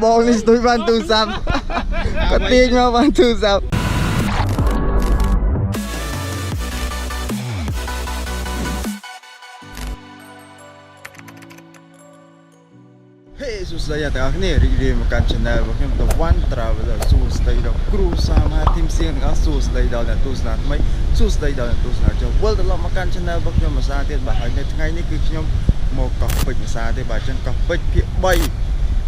Bong ni tôi ban tu sắm có tiền mà ban tu sắm Hey សួស្តីអ្នកទាំងអស់គ្នារីករាយមកកាន់ channel របស់ខ្ញុំ The One Traveler សួស្តីដល់គ្រូសាមហាធីមសៀងទាំងអស់សួស្តីដល់អ្នកទស្សនាថ្មីសួស្តីដល់អ្នកទស្សនាចូលវិលត្រឡប់មកកាន់ channel របស់ខ្ញុំភាសាទៀតបាទហើយនៅថ្ងៃនេះគឺខ្ញុំមកកោះពេជ្រភាសាទេបាទអញ្ចឹងកោះពេជ្រភាគ3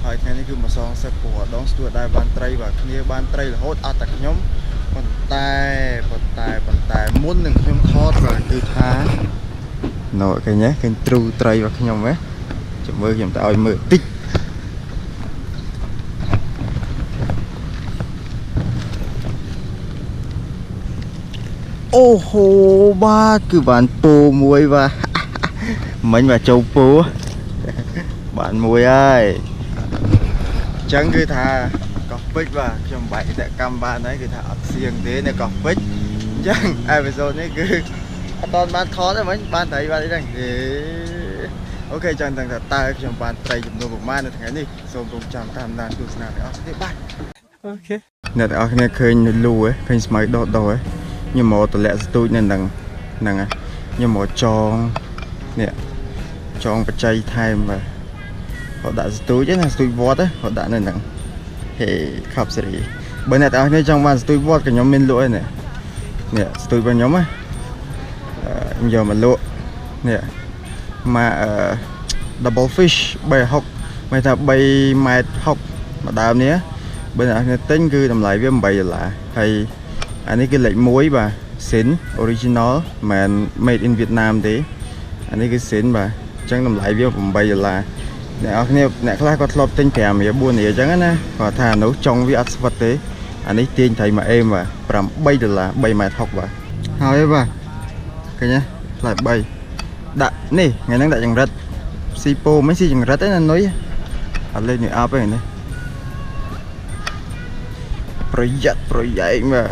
ហើយថ្ងៃនេះគឺមកសងសឹកព្រោះដងស្ទួយដែរបានត្រីបាទគ្នាបានត្រីរហូតអត់តែខ្ញុំប៉ុន្តែមុននឹងខ្ញុំថតបាទគឺថាណូឃើញទេឃើញទ្រូត្រីរបស់ខ្ញុំហ៎ចាំមើលខ្ញុំទៅឲ្យមើលតិចអូហូបាទគឺបានពោមួយបាទមិញបាទចូលពោបានមួយហើយអញ្ចឹងគឺថាកោះពេជ្របាទខ្ញុំបែកតែកម្មបានហើយគឺថាអត់សៀងទេនៅកោះពេជ្រអញ្ចឹងអេពីសូតនេះគឺអត់បានថតទេមិញបានត្រីបានអីហ្នឹងអូខេចឹងតើតើខ្ញុំបានត្រីចំនួនប្រមាណនៅថ្ងៃនេះសូមរងចាំតាមដានទស្សនាទាំងអស់គ្នាបាទអូខេអ្នកទាំងអស់គ្នាឃើញនៅលូឃើញស្មៅដោះខ្ញុំមកតម្លាក់ស្ទូចនៅហ្នឹងហើយខ្ញុំមកចងនេះចងបច្ច័យថែមបាទhọដាក់ស្ទូចណាស្ទូចវត្តhọដាក់នៅហ្នឹងហេខប់សេរីបើអ្នកទាំងអស់គ្នាចង់បានស្ទូចវត្តក៏ខ្ញុំមានលក់ឯនេះស្ទូចរបស់ខ្ញុំណាខ្ញុំយកមកលក់នេះមក double fish 360មានថា3ម៉ែត្រ60មួយដើមនេះបើអ្នកគ្នាទិញគឺតម្លៃវា$8ហើយអានេះគឺលេខ1បាទ Sin original មិន made in Vietnam ទេអានេះគឺ Sin បាទអញ្ចឹងតម្លៃវា$8អ្នកនរគ្នាអ្នកខ្លះគាត់ធ្លាប់ទិញ5រៀល4រៀលអញ្ចឹងណាគាត់ថានោះចុងវាអត់ស្វិតទេអានេះទាញត្រីមួយអេមបាទ$8 3ម៉ែត្រ60បាទហើយបាទឃើញទេផ្លែ3ដាក់នេះថ្ងៃហ្នឹងដាក់ចង្រិតស៊ីពោមិនស៊ីចង្រិតទេណានុយអត់លេងនេះអប់ទេនេះប្រយ័ត្នបាទ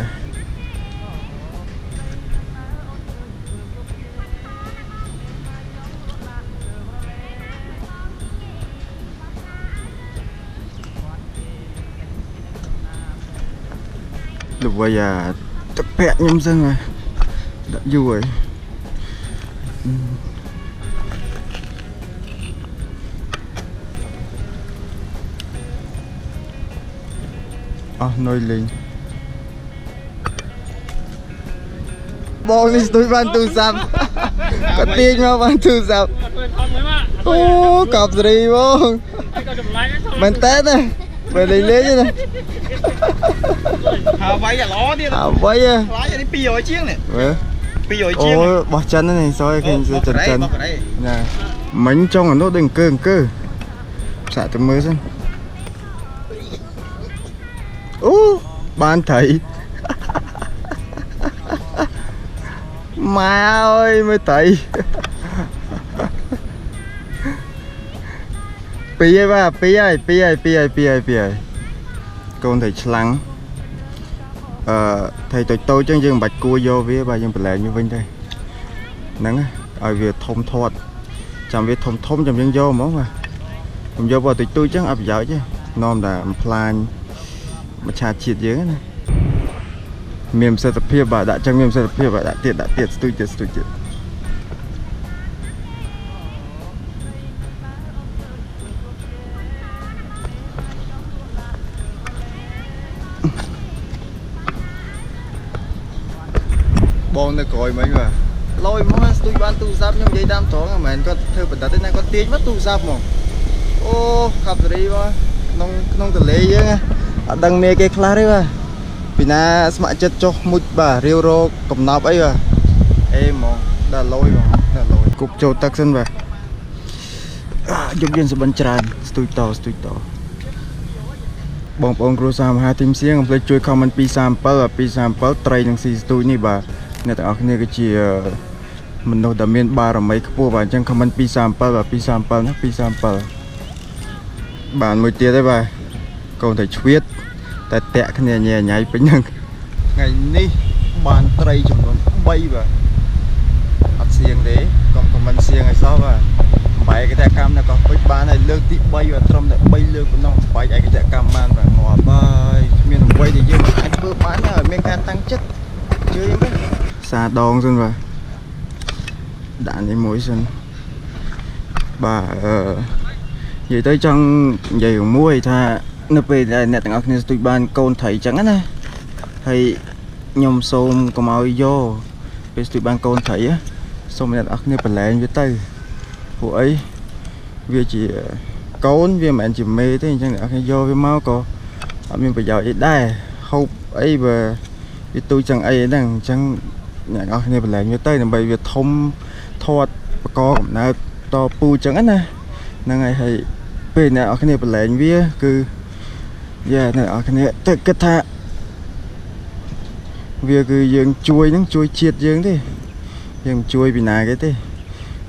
លោកវាយទឹកពាក់ខ្ញុំសឹងហើយដាក់យូរហើយអស់នុយលេងបងនេះស្ទួយបានទូរស័ព្ទគាត់ទាញមកបានទូរស័ព្ទអូកប់សេរីបងមែនតើណាបើលេងណាហើយវាយល្អទៀតហើយវាយខ្លាចនេះ200ជាងនេះ200ជាងអូបោះចិននេះសយឃើញចិនណាមិញចង់អានោះដូចអង្គើសាក់ទៅមើលសិនអូបានត្រីម៉ែអើយមើលត្រីពីហើយបាទពីហើយកូនត្រីឆ្លាំងត្រីតូចចឹងយើងមិនបាច់គួរយកវាបាទយើងបន្លែងវាវិញទេហ្នឹងឲ្យវាធំធាត់ចាំវាធំចាំយើងយកហ្មងបាទខ្ញុំយកបើតូចចឹងអត់ប្រយោជន៍ទេនាំតែបំផ្លាញមច្ឆជាតិយើងណាមានប្រសិទ្ធភាពបាទដាក់ចឹងមានប្រសិទ្ធភាពបាទដាក់ទៀតស្ទូចទៀតបងនៅក្រោយមិញបាទលយមកស្ទូចបានទូរស័ព្ទខ្ញុំនិយាយតាមត្រង់មិនមែនគាត់ធ្វើបណ្ឌិតទេណាគាត់ទាញមកទូរស័ព្ទហ្មងអូខាប់សេរីបាទក្នុងទន្លេយើងអត់ដឹងមានគេខ្លះទេបាទពីណាស្ម័គ្រចិត្តចុះមុជបាទរាវរកកំណប់អីបាទអេហ្មងដល់លយហ្មងដល់លយគប់ចូលទឹកសិនបាទយកយើងសបិនច្រើនស្ទូចតបងប្អូនគ្រួសារមហាទីមសៀងកុំភ្លេចជួយ comment 237ត្រីនឹងស៊ីស្ទូចនេះបាទអ្នកទាំងអស់គ្នាគឺជាមនុស្សដែលមានបារមីខ្ពស់បាទអញ្ចឹង comment 237បាទ237ណា237បានមួយទៀតទេបាទកូនត្រីឆ្វៀតតែតាក់គ្នាញ៉ៃពេញហ្នឹងថ្ងៃនេះបានត្រីចំនួន3បាទអត់សៀងទេកុំ comment សៀងឲ្យសោះបាទ បាយកិច្ចកម្មនៅក៏ពេចបានហើយលើកទី3បាទត្រឹមតែ3លើកប៉ុណ្ណោះបាយឯកកិច្ចកម្មបានបាទងាប់ហើយគ្មានអ្វីដែលយើងអាចធ្វើបានហើយមានការតាំងចិត្តជឿអញ្ចឹងសាដងសិនបាទដាក់នេះមួយសិនបាទនិយាយទៅចង់និយាយមួយថានៅពេលដែលអ្នកទាំងអស់គ្នាស្ទូចបានកូនត្រីអញ្ចឹងណាហើយខ្ញុំសូមកុំឲ្យយកពេលស្ទូចបានកូនត្រីសូមអ្នកទាំងអស់គ្នាប្រឡែងវាទៅពួកអីវាជាកូនវាមិនមែនជាមេទេអញ្ចឹងអ្នកគ្នាយកវាមកក៏អត់មានប្រយោជន៍អីដែរហូបអីបើវាទូចឹងអីហ្នឹងអញ្ចឹងអ្នកទាំងអស់គ្នាប្រឡែងវាទៅដើម្បីវាធំធាត់បកកំណើតតពូចឹងណាហ្នឹងហើយពេលអ្នកទាំងអស់គ្នាប្រឡែងវាគឺអ្នកទាំងអស់គ្នាទៅគិតថាវាគឺយើងជួយហ្នឹងជួយជាតិយើងទេយើងមិនជួយពីណាគេទេ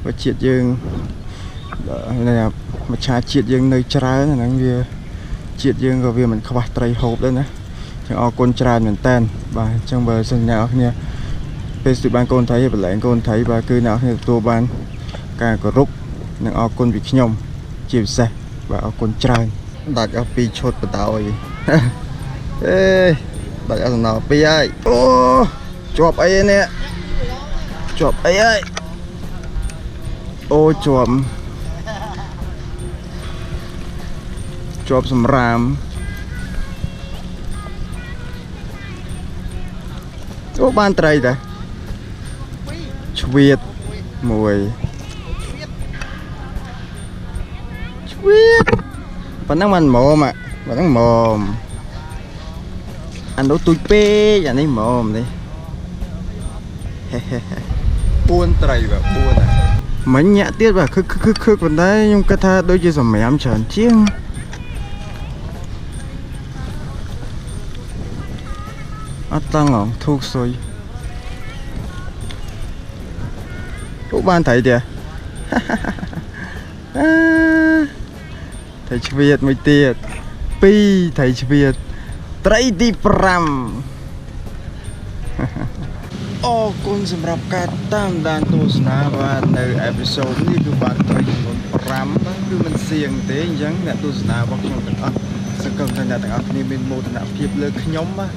បើជាតិយើងមច្ឆាជាតិយើងនៅច្រើនហ្នឹងវាជាតិយើងក៏វាមិនខ្វះត្រីហូបដែរណាចឹងអរគុណច្រើនមែនតើបាទអញ្ចឹងបើសិនអ្នកនរគ្នាពេលស្ទូចបានកូនត្រីប្រឡែងកូនត្រីបាទគឺអ្នកនរគ្នាទទួលបានការគោរពនិងអរគុណពីខ្ញុំជាពិសេសបាទអរគុណច្រើនដាច់អស់ពីឈុតបដោយអេដាច់អស់សំណល់ពីហើយអូជាប់អីនេះជាប់អីហើយអូជាប់សម្រាមអូបានត្រីតាឆ្វៀតមួយឆ្វៀតប៉ុណ្ណឹងមិនម៉មប៉ុណ្ណឹងម៉មអានោះទូចពេកអានេះម៉មនេះ4ត្រីបាទ4មិញញាក់ទៀតបាទខឹកប៉ុន្តែខ្ញុំគិតថាដូចជាសម្រាមច្រើនជាងអត់តង់ហងធូកសុយអូបានត្រីទៀតត្រីឆ្វៀតមួយទៀត2ត្រីឆ្វៀតត្រីទី5អរគុណសម្រាប់ការតាមដានទស្សនាបាទនៅអេពីសូតនេះគឺបានត្រីចំនួន5បាទគឺមិនសៀងទេអញ្ចឹងអ្នកទស្សនារបស់ខ្ញុំទាំងអស់សង្ឃឹមថាអ្នកទាំងអស់គ្នាមានមោទនភាពលើខ្ញុំបាទ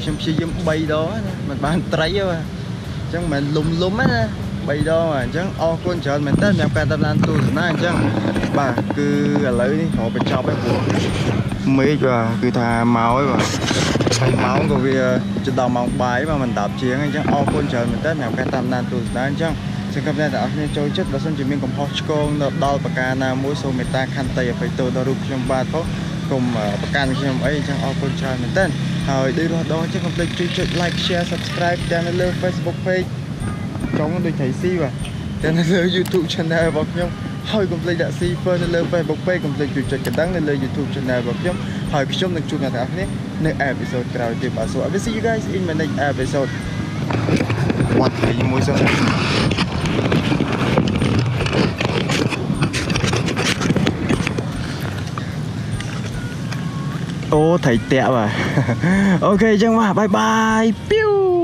ខ្ញុំព្យាយាម3ដងណាមិនបានត្រីទេបាទអញ្ចឹងមិនលុំណា3ដងអញ្ចឹងអរគុណច្រើនមែនតើសម្រាប់ការតាមដានទស្សនាអញ្ចឹងបាទគឺឥឡូវនេះរកបញ្ចប់ហើយព្រោះមេឃបាទគឺថាមកហើយបាទហើយម៉ោងក៏វាជិតដល់ម៉ោងបាយបាទមិន10ជាងអញ្ចឹងអរគុណច្រើនមែនតើសម្រាប់ការតាមដានទស្សនាអញ្ចឹងសង្ឃឹមថាអ្នកនរគ្នាចូលចិត្តបើសិនជាមានកំហុសឆ្គងដល់ប្រការណាមួយសូមមេត្តាខន្តីអភ័យទោសដល់រូបខ្ញុំបាទផងកុំប្រកាន់ខ្ញុំអីអញ្ចឹងអរគុណច្រើនមែនតើហើយដូចរស់ដងអញ្ចឹងកុំភ្លេចជួយចុច like share subscribe ទាំងនៅលើ Facebook page ចង់ដូចថៃស៊ីបាទទាំងនៅលើ YouTube channel របស់ខ្ញុំហើយកុំភ្លេចដាក់ Cipher នៅលើ Facebook page កុំភ្លេចជួយចុចកណ្ដឹងនៅលើ YouTube channel របស់ខ្ញុំហើយខ្ញុំនឹងជួបអ្នកទាំងអស់គ្នានៅ episode ក្រោយទៀតបាទ So I will see you guys in my next episode វត្តទីមួយសិនអូថៃតាក់បាទអូខេអញ្ចឹងបាទបាយបាយពីវ